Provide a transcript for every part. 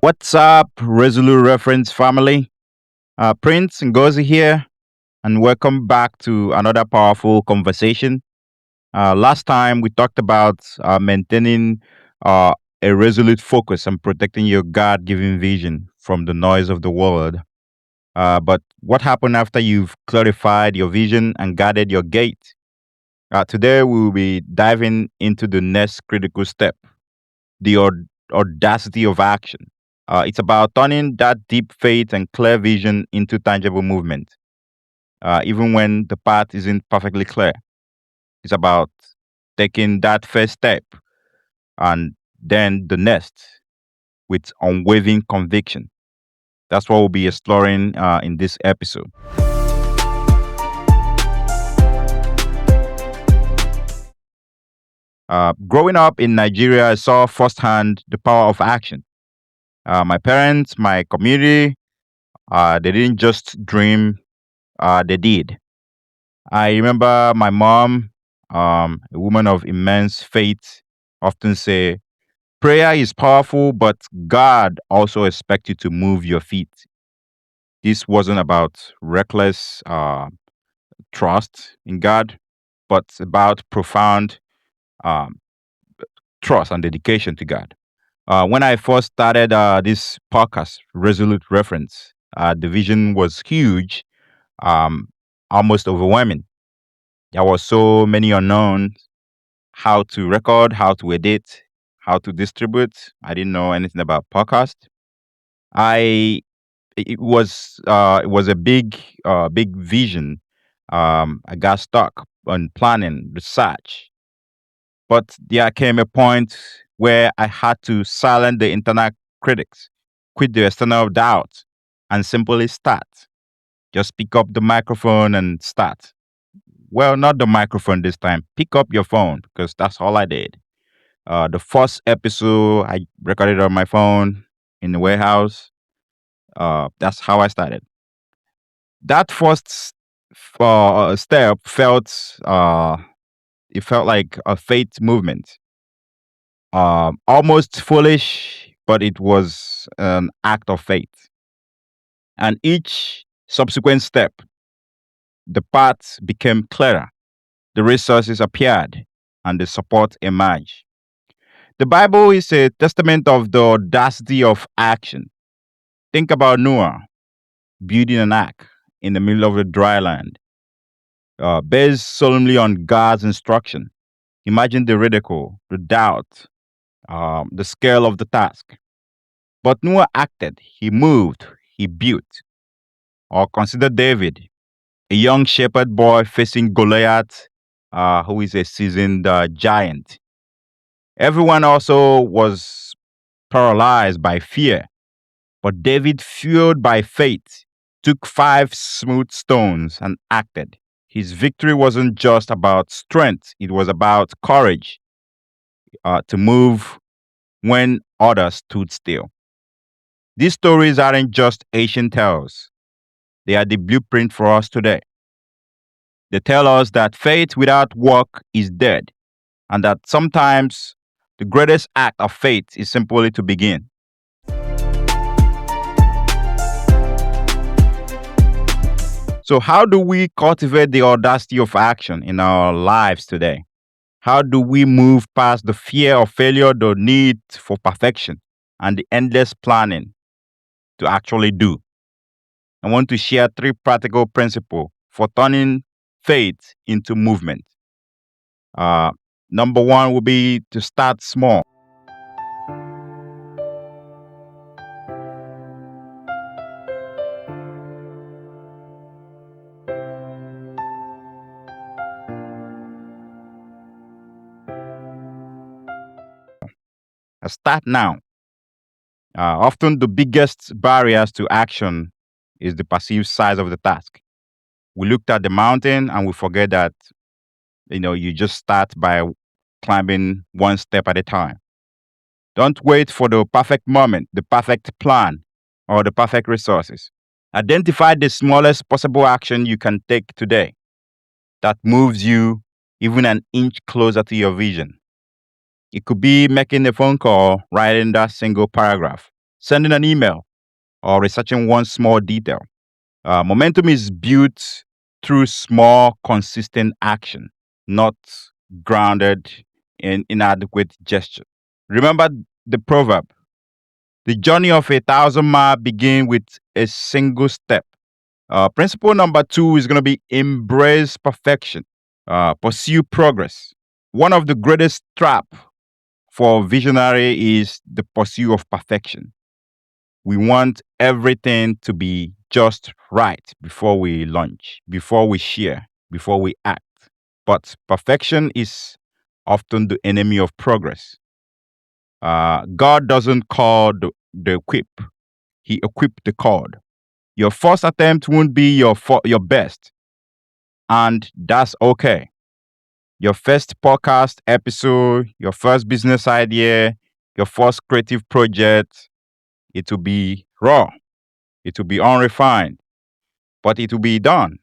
What's up, Resolute Reference family? Prince Ngozi here, and welcome back to another powerful conversation. Last time we talked about maintaining uh, a resolute focus and protecting your God given vision from the noise of the world. But what happened after you've clarified your vision and guarded your gate? Today we will be diving into the next critical step, the audacity of action. It's about turning that deep faith and clear vision into tangible movement, even when the path isn't perfectly clear. It's about taking that first step and then the next with unwavering conviction. That's what we'll be exploring in this episode. Growing up in Nigeria, I saw firsthand the power of action. My parents, my community, they didn't just dream, they did. I remember my mom, a woman of immense faith, often say, prayer is powerful, but God also expects you to move your feet. This wasn't about reckless trust in God, but about profound um, trust and dedication to God. When I first started this podcast, Resolute Reference, the vision was huge, um, almost overwhelming. There were so many unknowns: how to record, how to edit, how to distribute. I didn't know anything about podcast. I it was a big vision. I got stuck on planning, research, but there came a point where I had to silence the internal critics, quit the external doubt, and simply start. Just pick up the microphone and start. Well, not the microphone this time. Pick up your phone because that's all I did. The first episode I recorded on my phone in the warehouse. That's how I started. That step felt like a faith movement, almost foolish, but it was an act of faith. And each subsequent step, the path became clearer, the resources appeared, and the support emerged. The Bible is a testament of the audacity of action. Think about Noah building an ark in the middle of the dry land, based solemnly on God's instruction. Imagine the ridicule, the doubt, the scale of the task. But Noah acted, he moved, he built. Or consider David, a young shepherd boy facing Goliath, who is a seasoned giant. Everyone also was paralyzed by fear, but David, fueled by faith, took five smooth stones and acted. His victory wasn't just about strength, it was about courage to move when others stood still. These stories aren't just ancient tales, they are the blueprint for us today. They tell us that faith without work is dead, and that sometimes the greatest act of faith is simply to begin. So, how do we cultivate the audacity of action in our lives today? How do we move past the fear of failure, the need for perfection, and the endless planning to actually do? I want to share three practical principles for turning faith into movement. Uh, Number one will be to start small. Start now. Often the biggest barriers to action is the perceived size of the task. We looked at the mountain and we forget that you just start by climbing one step at a time. Don't wait for the perfect moment, the perfect plan, or the perfect resources. Identify the smallest possible action you can take today that moves you even an inch closer to your vision. It could be making a phone call, writing that single paragraph, sending an email, or researching one small detail. Momentum is built through small, consistent action, not grounded in inadequate gesture. Remember the proverb: the journey of 1,000 miles begins with a single step. Principle number two is going to be embrace perfection, pursue progress. One of the greatest trap for visionary is the pursuit of perfection. We want everything to be just right before we launch, before we share, before we act. But perfection is often the enemy of progress. God doesn't call the equip, He equipped the called. Your first attempt won't be your best, and that's okay. Your first podcast episode, your first business idea, your first creative project, it will be raw, it will be unrefined, but it will be done.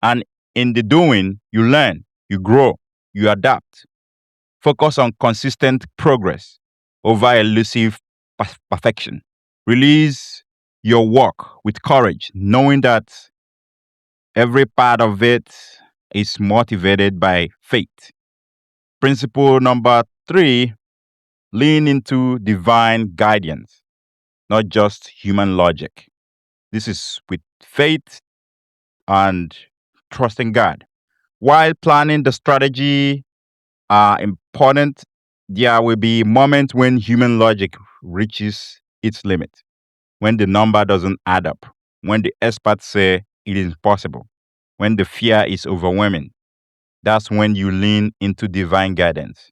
And in the doing, you learn, you grow, you adapt. Focus on consistent progress over elusive perfection. Release your work with courage, knowing that every part of it is motivated by faith. Principle number three: lean into divine guidance, not just human logic. This is with faith and trusting God. While planning the strategy are important, there will be moments when human logic reaches its limit, when the number doesn't add up, when the experts say it is impossible, when the fear is overwhelming. That's when you lean into divine guidance.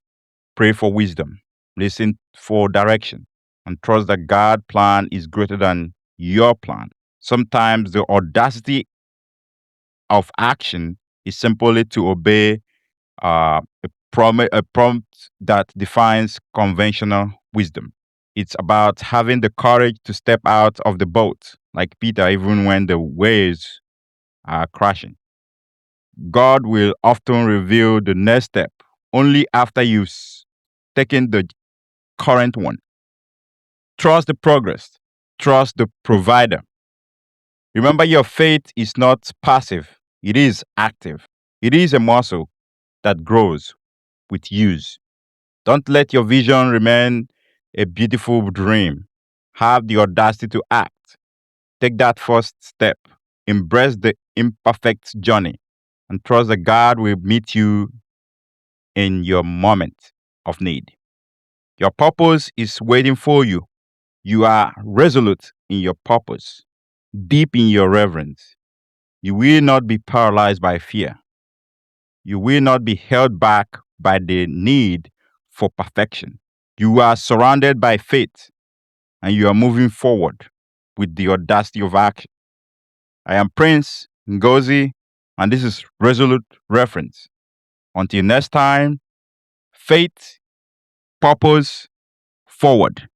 Pray for wisdom, listen for direction, and trust that God's plan is greater than your plan. Sometimes the audacity of action is simply to obey a prompt that defines conventional wisdom. It's about having the courage to step out of the boat, like Peter, even when the waves are crashing. God will often reveal the next step only after you've taken the current one. Trust the progress, trust the provider. Remember, your faith is not passive, it is active. It is a muscle that grows with use. Don't let your vision remain a beautiful dream. Have the audacity to act. Take that first step. Embrace the imperfect journey and trust that God will meet you in your moment of need. Your purpose is waiting for you. You are resolute in your purpose, deep in your reverence. You will not be paralyzed by fear. You will not be held back by the need for perfection. You are surrounded by faith and you are moving forward with the audacity of action. I am Prince Ngozi, and this is Resolute Reference. Until next time, faith, purpose, forward.